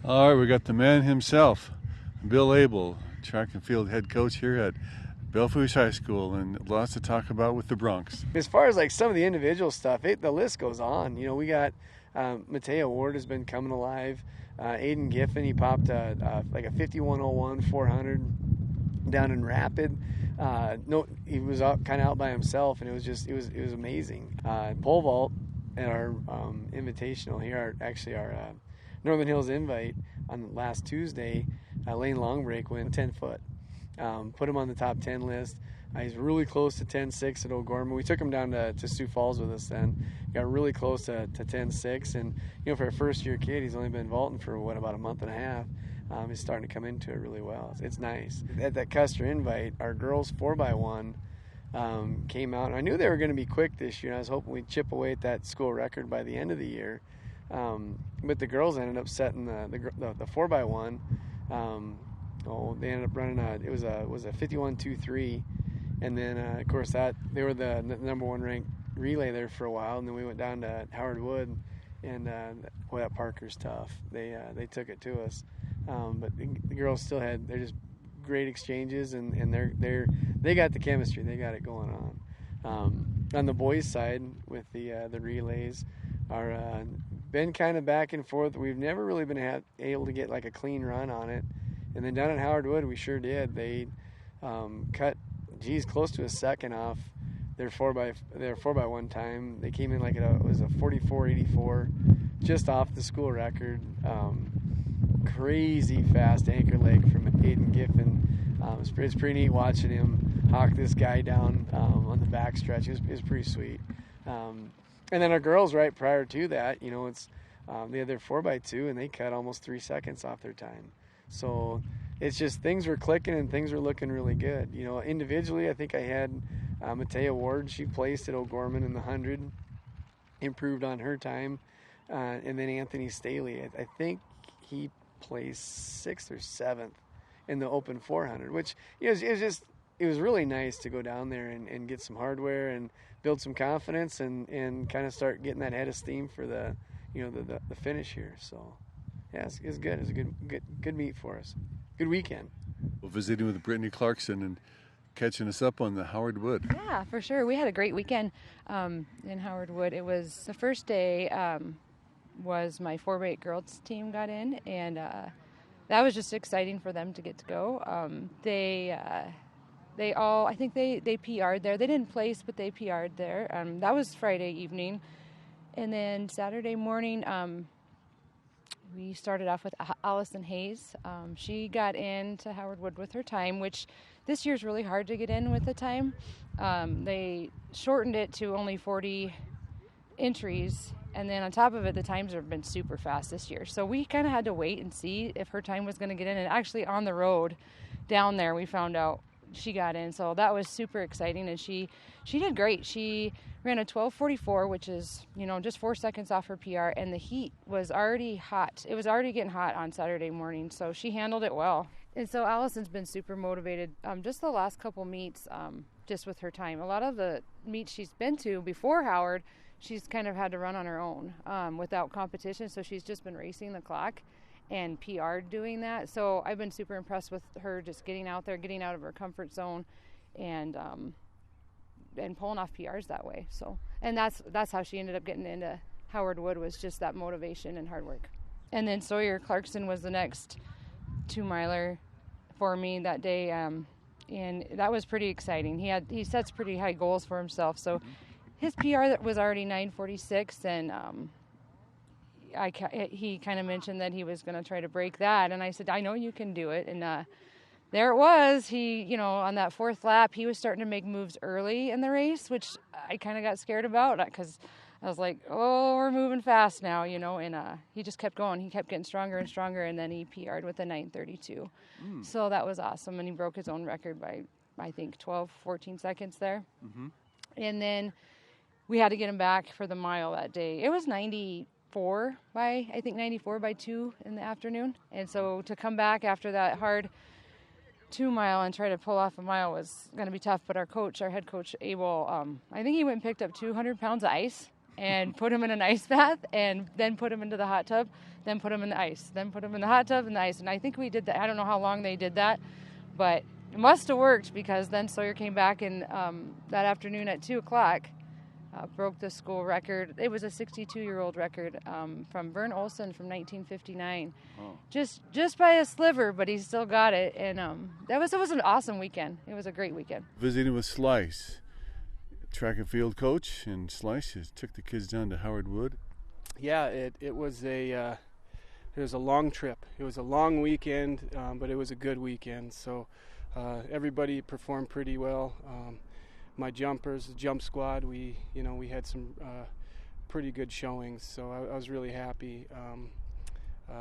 All right, we got the man himself, Bill Abel, track and field head coach here at Bellevue High School, and lots to talk about with the Broncs. As far as like some of the individual stuff, the list goes on. You know, we got Mateo Ward has been coming alive. Aiden Giffen, he popped like a 51:01 400 down in Rapid. No, he was kind of out by himself, and it was amazing. Pole vault at our invitational here, our Northern Hills Invite on last Tuesday. Lane Longbreak went 10 foot. Put him on the top 10 list. He's really close to 10.6 at O'Gorman. We took him down to Sioux Falls with us then. Got really close to 10.6. And, you know, for a first-year kid, he's only been vaulting for, about a month and a half. He's starting to come into it really well. It's nice. At that Custer Invite, our girls 4x1 came out. And I knew they were going to be quick this year. And I was hoping we'd chip away at that school record by the end of the year. But the girls ended up setting the 4x1. They ended up running it was a 51.23, and then of course they were the number one ranked relay there for a while, and then we went down to Howard Wood, and that Parker's tough. They took it to us, but the girls still they're just great exchanges, and they got the chemistry, they got it going on. On the boys' side with the relays, are been kind of back and forth. We've never really been able to get like a clean run on it. And then down at Howard Wood, we sure did. They cut, close to a second off their 4x1 time. They came in like it was a 44.84, just off the school record. Crazy fast anchor leg from Aiden Giffen. It's pretty neat watching him hawk this guy down on the backstretch. It was pretty sweet. And then our girls, right prior to that, you know, it's they had their 4x2, and they cut almost 3 seconds off their time. So it's just things were clicking and things were looking really good. You know, individually, I think I had Mateo Ward. She placed at O'Gorman in the 100, improved on her time. And then Anthony Staley, I think he placed 6th or 7th in the open 400, which, you know, it was really nice to go down there and get some hardware and build some confidence and kind of start getting that head of steam for the finish here. So. Yeah, it's good. It's a good meet for us. Good weekend. Well, visiting with Brittany Clarkson and catching us up on the Howard Wood. Yeah, for sure. We had a great weekend in Howard Wood. It was the first day was my 4x8 girls team got in, and that was just exciting for them to get to go. They all, I think they PR'd there. They didn't place, but they PR'd there. That was Friday evening. And then Saturday morning, we started off with Allison Hayes. She got into Howard Wood with her time, which this year's really hard to get in with the time. They shortened it to only 40 entries, and then on top of it, the times have been super fast this year. So we kind of had to wait and see if her time was going to get in. And actually on the road down there, we found out she got in. So that was super exciting, and she did great. She ran a 12:44, which is, you know, just 4 seconds off her PR, and the heat was already hot. It was already getting hot on Saturday morning, so she handled it well. And so Allison's been super motivated just the last couple meets, just with her time. A lot of the meets she's been to before Howard, she's kind of had to run on her own without competition, so she's just been racing the clock and PR'd doing that. So I've been super impressed with her just getting out there, getting out of her comfort zone, and pulling off PRs that way. So, and that's how she ended up getting into Howard Wood, was just that motivation and hard work. And then Sawyer Clarkson was the next 2-miler for me that day, and that was pretty exciting. He sets pretty high goals for himself. So his PR was already 9:46, and he kind of mentioned that he was going to try to break that, and I said, I know you can do it. And there it was. He, you know, on that 4th lap, he was starting to make moves early in the race, which I kind of got scared about, because I was like, oh, we're moving fast now, you know, and he just kept going. He kept getting stronger and stronger, and then he PR'd with a 9:32. So that was awesome, and he broke his own record by, I think, 12, 14 seconds there. And then we had to get him back for the mile that day. It was 94 by 2 in the afternoon. And so to come back after that hard 2-mile and try to pull off a mile was going to be tough. But our head coach, Abel, I think he went and picked up 200 pounds of ice and put them in an ice bath, and then put them into the hot tub, then put them in the ice, then put them in the hot tub and the ice. And I think we did that. I don't know how long they did that, but it must have worked, because then Sawyer came back and that afternoon at 2 o'clock broke the school record. It was a 62-year-old record from Vern Olson from 1959. Oh. Just by a sliver, but he still got it. And it was an awesome weekend. It was a great weekend. Visiting with Slice, track and field coach, and Slice took the kids down to Howard Wood. Yeah, it was a long trip. It was a long weekend, but it was a good weekend. So everybody performed pretty well. My jumpers, the jump squad, we had some pretty good showings. So I was really happy.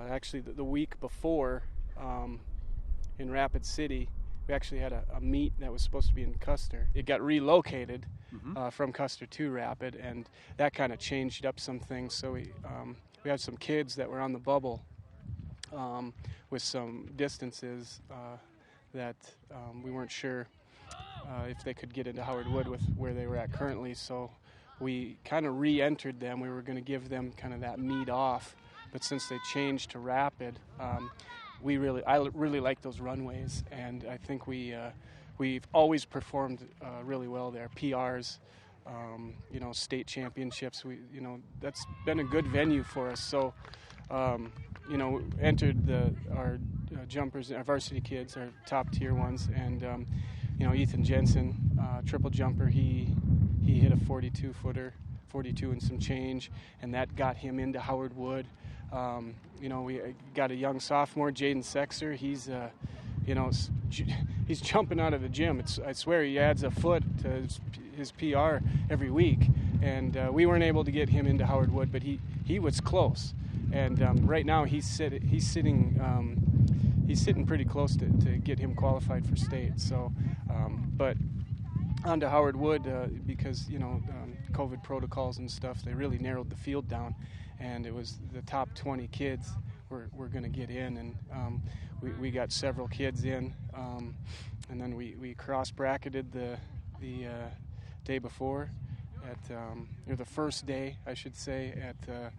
Actually, the week before in Rapid City, we actually had a meet that was supposed to be in Custer. It got relocated from Custer to Rapid, and that kind of changed up some things. So we had some kids that were on the bubble with some distances that we weren't sure if they could get into Howard Wood with where they were at currently. So we kind of re-entered them. We were going to give them kind of that meet off, but since they changed to Rapid, I really like those runways, and I think we've always performed really well there. PRs, state championships. That's been a good venue for us. So, entered our jumpers, our varsity kids, our top tier ones, and Ethan Jensen, triple jumper. He hit a 42-footer, 42 and some change, and that got him into Howard Wood. We got a young sophomore, Jaden Sexer. He's jumping out of the gym. I swear he adds a foot to his PR every week, and we weren't able to get him into Howard Wood, but he was close. And right now he's sitting pretty close to get him qualified for state. So, but on to Howard Wood because COVID protocols and stuff. They really narrowed the field down, and it was the top 20 kids were going to get in, and we got several kids in, and then we cross-bracketed the day before or the first day, I should say, at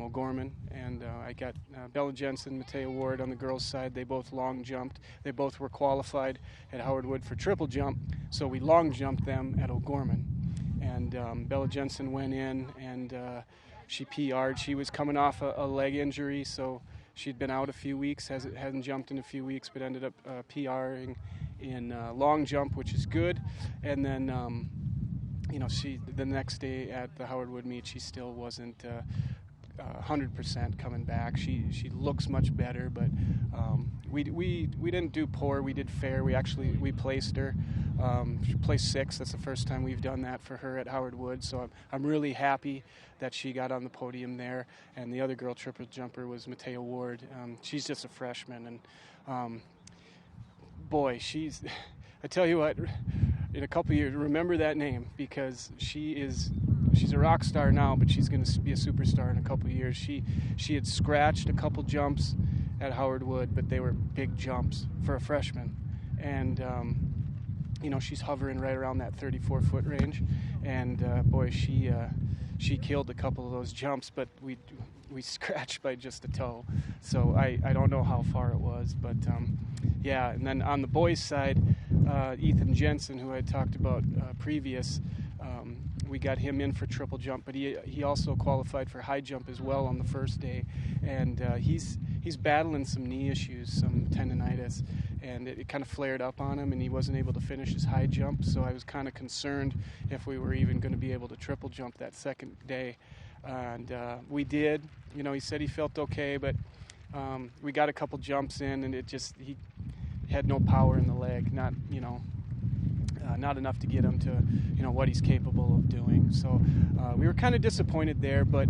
O'Gorman, and I got Bella Jensen, Mattea Ward on the girls' side. They both long jumped. They both were qualified at Howard Wood for triple jump, so we long jumped them at O'Gorman. And Bella Jensen went in, and she PR'd. She was coming off a leg injury, so she'd been out a few weeks, hadn't jumped in a few weeks, but ended up PRing in long jump, which is good. And then, the next day at the Howard Wood meet, she still wasn't 100% coming back. She looks much better, but we didn't do poor. We did fair. We placed her. She placed 6th. That's the first time we've done that for her at Howard Wood. So I'm really happy that she got on the podium there. And the other girl triple jumper was Mattea Ward. She's just a freshman, and boy, I tell you what, in a couple of years, remember that name, because she's a rock star now, but she's going to be a superstar in a couple of years. She had scratched a couple jumps at Howard Wood, but they were big jumps for a freshman. And, she's hovering right around that 34-foot range. And, boy, she killed a couple of those jumps, but we scratched by just a toe. So I don't know how far it was, but, yeah. And then on the boys' side, Ethan Jensen, who I talked about previous, we got him in for triple jump, but he also qualified for high jump as well on the first day, and he's battling some knee issues, some tendonitis, and it kind of flared up on him, and he wasn't able to finish his high jump. So I was kind of concerned if we were even going to be able to triple jump that second day, and we did. He said he felt okay, but we got a couple jumps in, and he had no power in the leg, not enough to get him to what he's capable of doing. So we were kind of disappointed there, but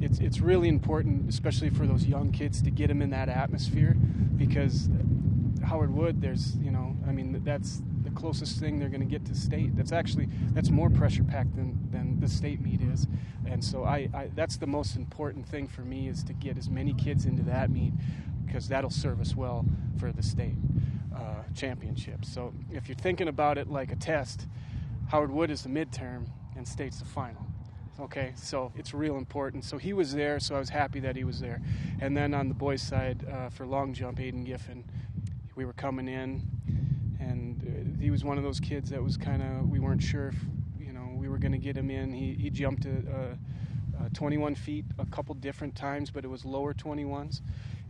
it's really important, especially for those young kids, to get them in that atmosphere, because Howard Wood, that's the closest thing they're going to get to state. That's more pressure packed than the state meet is, and so I that's the most important thing for me, is to get as many kids into that meet, because that'll serve us well for the state championship. So if you're thinking about it like a test, Howard Wood is the midterm and state's the final. Okay, so it's real important. So he was there, so I was happy that he was there. And then on the boys' side, for long jump, Aiden Giffen, we were coming in, and he was one of those kids that was kind of, we weren't sure if, we were going to get him in. He jumped 21 feet a couple different times, but it was lower 21s,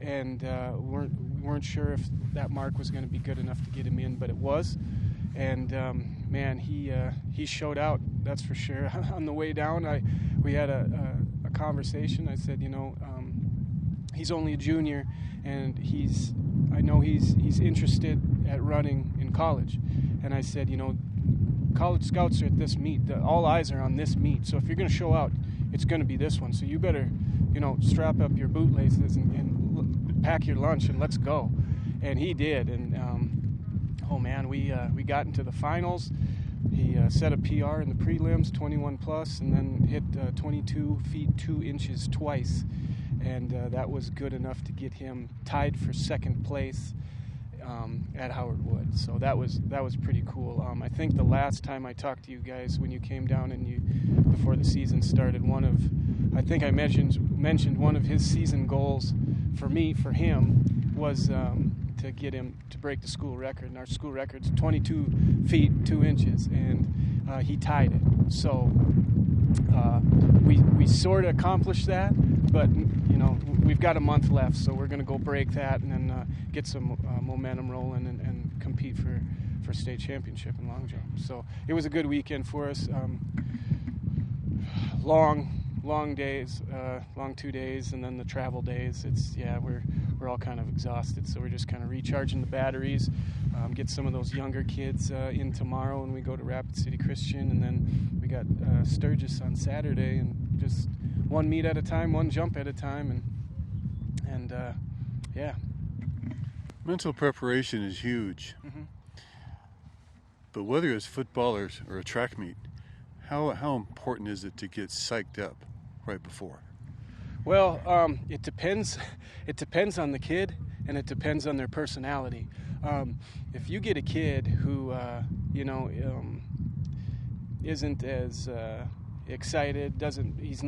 and we weren't sure if that mark was going to be good enough to get him in, but it was. And man, he showed out, that's for sure. On the way down, we had a conversation. I said, he's only a junior, and I know he's interested at running in college. And I said, college scouts are at this meet. All eyes are on this meet. So if you're going to show out, it's going to be this one. So you better, strap up your bootlaces and pack your lunch and let's go. And he did. And oh man, we got into the finals. He set a PR in the prelims, 21 plus, and then hit 22 feet 2 inches twice. And that was good enough to get him tied for second place at Howard Wood. So that was pretty cool. I think the last time I talked to you guys, when you came down and before the season started, I think I mentioned one of his season goals for him was to get him to break the school record. And our school record's 22 feet 2 inches, and he tied it. So we sort of accomplished that, but we've got a month left, so we're going to go break that and then get some momentum rolling and compete for state championship in long jump. So it was a good weekend for us. Long days, long 2 days, and then the travel days. We're all kind of exhausted, so we're just kind of recharging the batteries. Get some of those younger kids in tomorrow when we go to Rapid City Christian, and then we got Sturgis on Saturday, and just one meet at a time, one jump at a time, and yeah. Mental preparation is huge. Mm-hmm. But whether it's football or a track meet, how important is it to get psyched up right before? Well, it depends. It depends on the kid, and it depends on their personality. If you get a kid who, isn't as excited, doesn't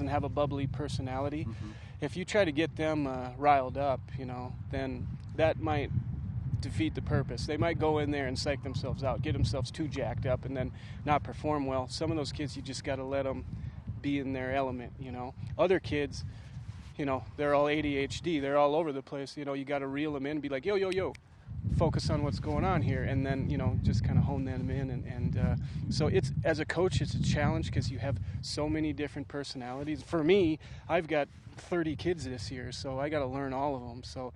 have a bubbly personality. Mm-hmm. If you try to get them riled up, then that might defeat the purpose. They might go in there and psych themselves out, get themselves too jacked up, and then not perform well. Some of those kids, you just got to let them be in their element. Other kids, they're all ADHD. They're all over the place. You got to reel them in, be like, yo, focus on what's going on here, and then just kind of hone them in. And so it's, as a coach, it's a challenge because you have so many different personalities. For me, I've got 30 kids this year, so I got to learn all of them. So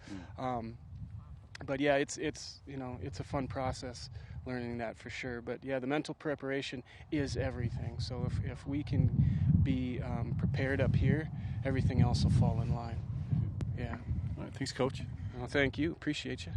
but yeah, it's a fun process learning that, for sure. But yeah, the mental preparation is everything. So if we can be prepared up here, everything else will fall in line. Yeah. All right, thanks, Coach. Well, thank you. Appreciate you.